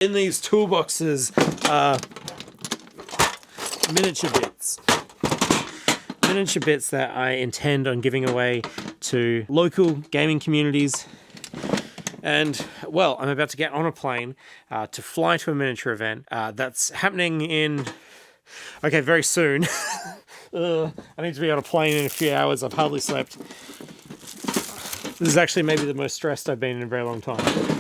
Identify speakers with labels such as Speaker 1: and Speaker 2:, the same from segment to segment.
Speaker 1: In these toolboxes are miniature bits. Miniature bits that I intend on giving away to local gaming communities. And, well, I'm about to get on a plane to fly to a miniature event that's happening in... Okay, very soon. I need to be on a plane in a few hours. I've hardly slept. This is actually maybe the most stressed I've been in a very long time.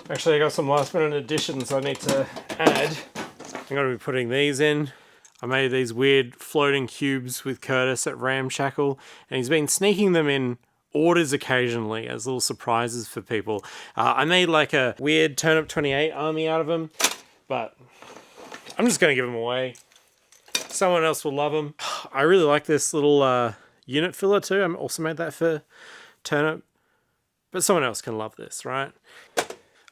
Speaker 1: Actually, I got some last minute additions I need to add. I'm going to be putting these in. I made these weird floating cubes with Curtis at Ramshackle, and he's been sneaking them in orders occasionally as little surprises for people. I made like a weird Turnip 28 army out of them, but I'm just going to give them away. Someone else will love them. I really like this little unit filler too. I also made that for Turnip, but someone else can love this, right?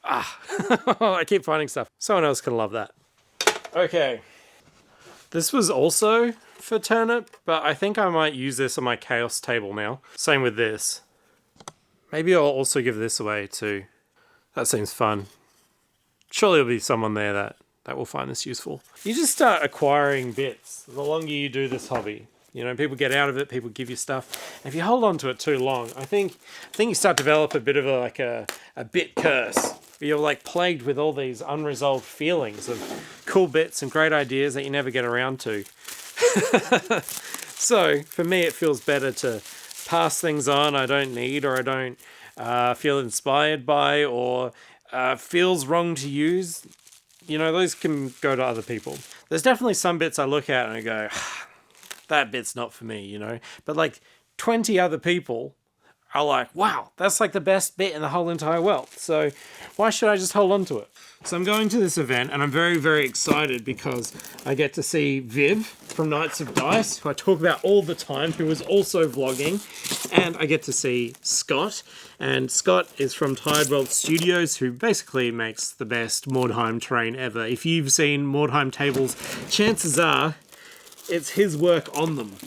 Speaker 1: I keep finding stuff. Someone else can love that. Okay. This was also for Turnip, but I think I might use this on my Chaos table now. Same with this. Maybe I'll also give this away too. That seems fun. Surely there'll be someone there that will find this useful. You just start acquiring bits the longer you do this hobby. You know, people get out of it, people give you stuff. And if you hold on to it too long, I think you start to develop a bit of a bit curse. You're like plagued with all these unresolved feelings of cool bits and great ideas that you never get around to. So for me, it feels better to pass things on I don't need or I don't feel inspired by or feels wrong to use. You know, those can go to other people. There's definitely some bits I look at and I go, that bit's not for me, you know. But like 20 other people are like, wow, that's like the best bit in the whole entire world. So why should I just hold on to it? So I'm going to this event and I'm very, very excited because I get to see Viv from Knights of Dice, who I talk about all the time, who is also vlogging. And I get to see Scott. And Scott is from Tired World Studios, who basically makes the best Mordheim terrain ever. If you've seen Mordheim tables, chances are it's his work on them.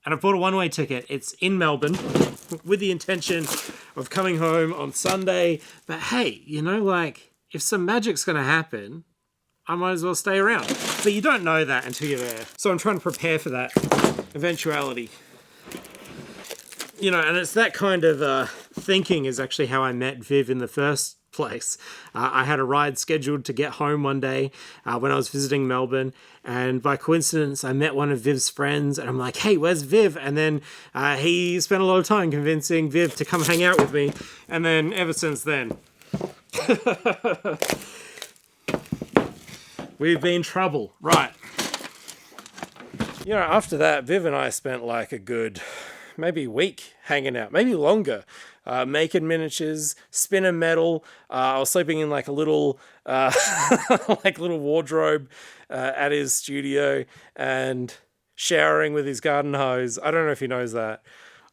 Speaker 1: And I bought a one-way ticket. It's in Melbourne with the intention of coming home on Sunday. But hey, you know, like, if some magic's going to happen, I might as well stay around. But you don't know that until you're there. So I'm trying to prepare for that eventuality. You know, and it's that kind of thinking is actually how I met Viv in the first place. I had a ride scheduled to get home one day when I was visiting Melbourne, and by coincidence I met one of Viv's friends and I'm like, hey, where's Viv? And then he spent a lot of time convincing Viv to come hang out with me, and then ever since then we've been trouble. Right. You know, after that, Viv and I spent like a good maybe week hanging out, maybe longer, making miniatures, spinning metal. I was sleeping in like a little like little wardrobe at his studio and showering with his garden hose. I don't know if he knows that.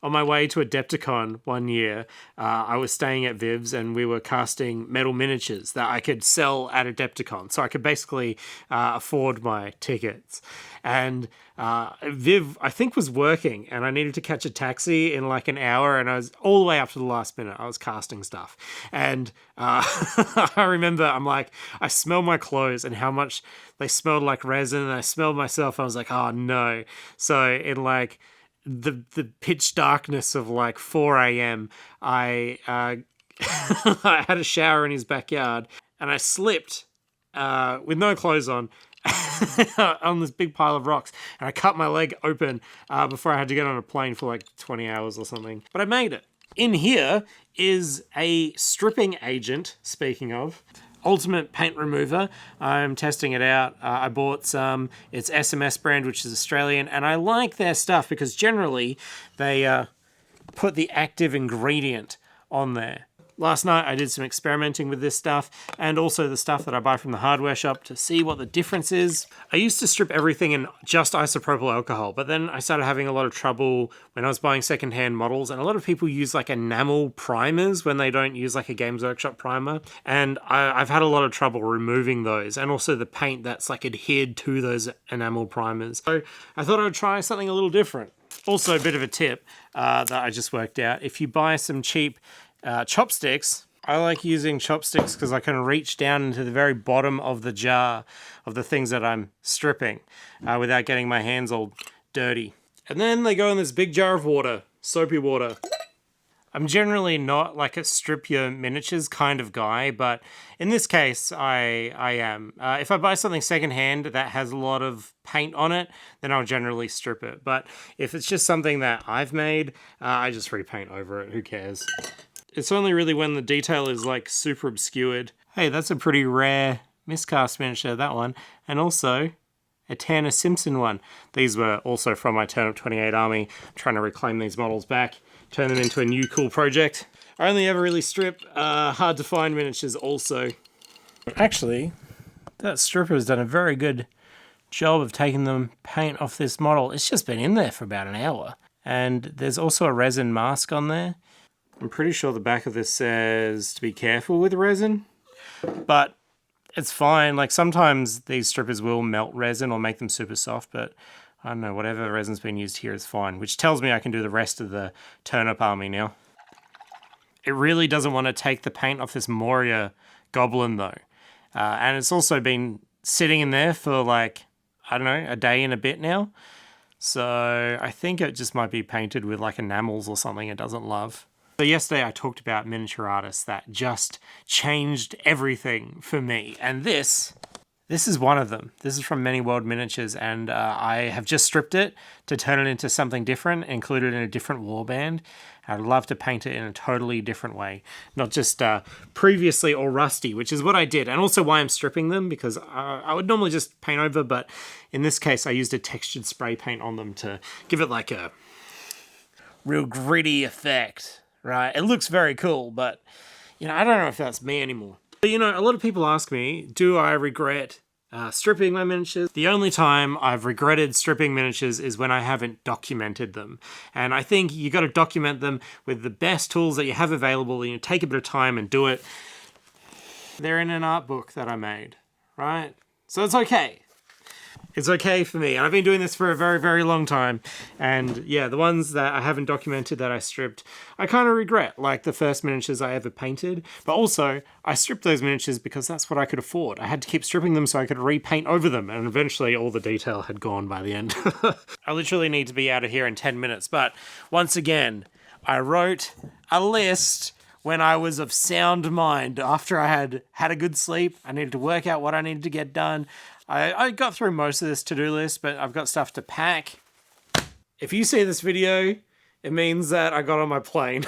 Speaker 1: On my way to Adepticon one year, I was staying at Viv's and we were casting metal miniatures that I could sell at Adepticon. So I could basically afford my tickets. And Viv, I think, was working and I needed to catch a taxi in like an hour, and I was all the way up to the last minute. I was casting stuff. And I remember I'm like, I smell my clothes and how much they smelled like resin, and I smelled myself. I was like, oh no. So in like the pitch darkness of like 4 a.m. I I had a shower in his backyard and I slipped with no clothes on on this big pile of rocks, and I cut my leg open before I had to get on a plane for like 20 hours or something. But I made it. In here is a stripping agent, speaking of. Ultimate paint remover. I'm testing it out. I bought some. It's SMS brand, which is Australian, and I like their stuff because generally they put the active ingredient on there. Last night I did some experimenting with this stuff and also the stuff that I buy from the hardware shop to see what the difference is. I used to strip everything in just isopropyl alcohol, but then I started having a lot of trouble when I was buying secondhand models, and a lot of people use like enamel primers when they don't use like a Games Workshop primer, and I've had a lot of trouble removing those, and also the paint that's like adhered to those enamel primers. So I thought I would try something a little different. Also, a bit of a tip that I just worked out. If you buy some cheap chopsticks, I like using chopsticks because I can reach down into the very bottom of the jar of the things that I'm stripping without getting my hands all dirty. And then they go in this big jar of water, soapy water. I'm generally not like a strip your miniatures kind of guy, but in this case, I am. If I buy something secondhand that has a lot of paint on it, then I'll generally strip it. But if it's just something that I've made, I just repaint over it. Who cares? It's only really when the detail is like super obscured. Hey, that's a pretty rare miscast miniature, that one. And also a Tanner Simpson one. These were also from my Turnip 28 army. I'm trying to reclaim these models back, turn them into a new cool project. I only ever really strip hard to find miniatures also. Actually, that stripper has done a very good job of taking the paint off this model. It's just been in there for about an hour. And there's also a resin mask on there. I'm pretty sure the back of this says to be careful with resin, but it's fine. Like sometimes these strippers will melt resin or make them super soft, but I don't know, whatever resin's been used here is fine, which tells me I can do the rest of the turnip army now. It really doesn't want to take the paint off this Moria goblin though. And it's also been sitting in there for like, I don't know, a day and a bit now. So I think it just might be painted with like enamels or something it doesn't love. So yesterday I talked about miniature artists that just changed everything for me. And this is one of them. This is from Many World Miniatures, and I have just stripped it to turn it into something different, include it in a different warband. I'd love to paint it in a totally different way, not just previously or rusty, which is what I did, and also why I'm stripping them, because I would normally just paint over, but in this case I used a textured spray paint on them to give it like a real gritty effect. Right, it looks very cool, but you know, I don't know if that's me anymore. But, you know, a lot of people ask me, do I regret stripping my miniatures? The only time I've regretted stripping miniatures is when I haven't documented them. And I think you got to document them with the best tools that you have available, and you take a bit of time and do it. They're in an art book that I made, right? So it's okay. It's okay for me. And I've been doing this for a very, very long time. And yeah, the ones that I haven't documented that I stripped, I kind of regret, like the first miniatures I ever painted. But also, I stripped those miniatures because that's what I could afford. I had to keep stripping them so I could repaint over them. And eventually all the detail had gone by the end. I literally need to be out of here in 10 minutes. But once again, I wrote a list when I was of sound mind. After I had had a good sleep, I needed to work out what I needed to get done. I got through most of this to-do list, but I've got stuff to pack. If you see this video, it means that I got on my plane.